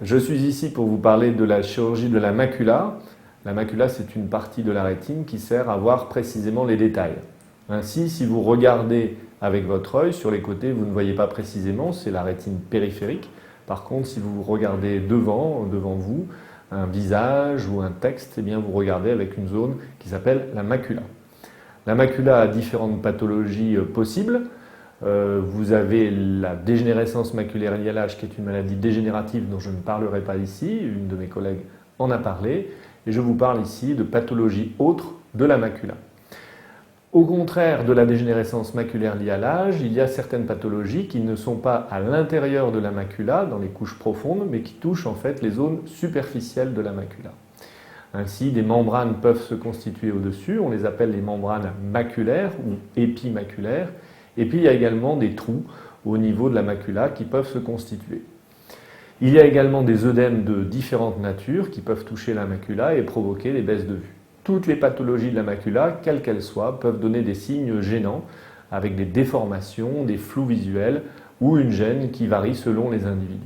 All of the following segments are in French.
Je suis ici pour vous parler de la chirurgie de la macula. La macula, c'est une partie de la rétine qui sert à voir précisément les détails. Ainsi, si vous regardez avec votre œil, sur les côtés, vous ne voyez pas précisément, c'est la rétine périphérique. Par contre, si vous regardez devant vous, un visage ou un texte, eh bien vous regardez avec une zone qui s'appelle la macula. La macula a différentes pathologies possibles. Vous avez la dégénérescence maculaire liée à l'âge, qui est une maladie dégénérative dont je ne parlerai pas ici, une de mes collègues en a parlé, et je vous parle ici de pathologies autres de la macula. Au contraire de la dégénérescence maculaire liée à l'âge, il y a certaines pathologies qui ne sont pas à l'intérieur de la macula, dans les couches profondes, mais qui touchent en fait les zones superficielles de la macula. Ainsi, des membranes peuvent se constituer au-dessus, on les appelle les membranes maculaires ou épimaculaires, et puis il y a également des trous au niveau de la macula qui peuvent se constituer. Il y a également des œdèmes de différentes natures qui peuvent toucher la macula et provoquer des baisses de vue. Toutes les pathologies de la macula, quelles qu'elles soient, peuvent donner des signes gênants avec des déformations, des flous visuels ou une gêne qui varie selon les individus.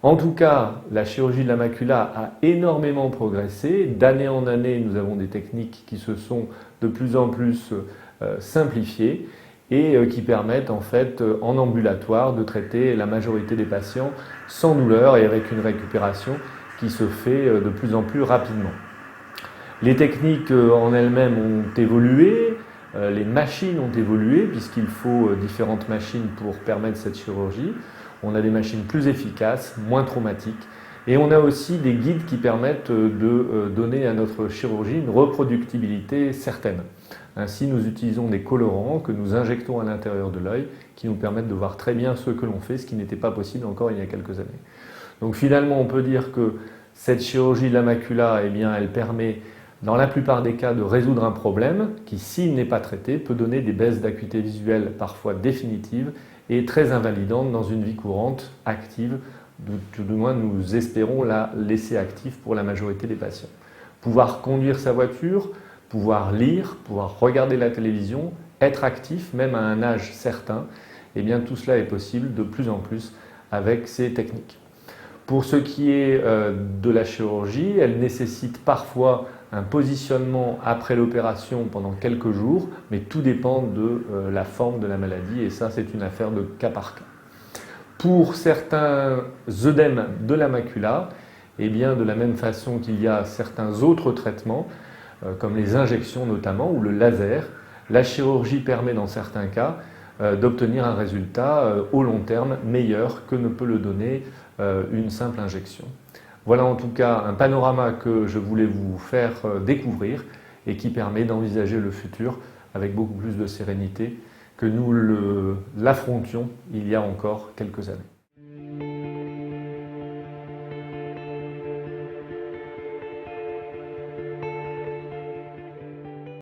En tout cas, la chirurgie de la macula a énormément progressé. D'année en année, nous avons des techniques qui se sont de plus en plus simplifiées et qui permettent en fait en ambulatoire de traiter la majorité des patients sans douleur et avec une récupération qui se fait de plus en plus rapidement. Les techniques en elles-mêmes ont évolué, les machines ont évolué puisqu'il faut différentes machines pour permettre cette chirurgie. On a des machines plus efficaces, moins traumatiques et on a aussi des guides qui permettent de donner à notre chirurgie une reproductibilité certaine. Ainsi, nous utilisons des colorants que nous injectons à l'intérieur de l'œil qui nous permettent de voir très bien ce que l'on fait, ce qui n'était pas possible encore il y a quelques années. Donc finalement, on peut dire que cette chirurgie de la macula, eh bien, elle permet dans la plupart des cas de résoudre un problème qui, s'il n'est pas traité, peut donner des baisses d'acuité visuelle parfois définitives et très invalidantes dans une vie courante, active, tout du moins nous espérons la laisser active pour la majorité des patients. Pouvoir conduire sa voiture, pouvoir lire, pouvoir regarder la télévision, être actif, même à un âge certain, eh bien tout cela est possible de plus en plus avec ces techniques. Pour ce qui est de la chirurgie, elle nécessite parfois un positionnement après l'opération pendant quelques jours, mais tout dépend de la forme de la maladie et ça c'est une affaire de cas par cas. Pour certains œdèmes de la macula, eh bien, de la même façon qu'il y a certains autres traitements, comme les injections notamment ou le laser, la chirurgie permet dans certains cas d'obtenir un résultat au long terme meilleur que ne peut le donner une simple injection. Voilà en tout cas un panorama que je voulais vous faire découvrir et qui permet d'envisager le futur avec beaucoup plus de sérénité que nous l'affrontions il y a encore quelques années.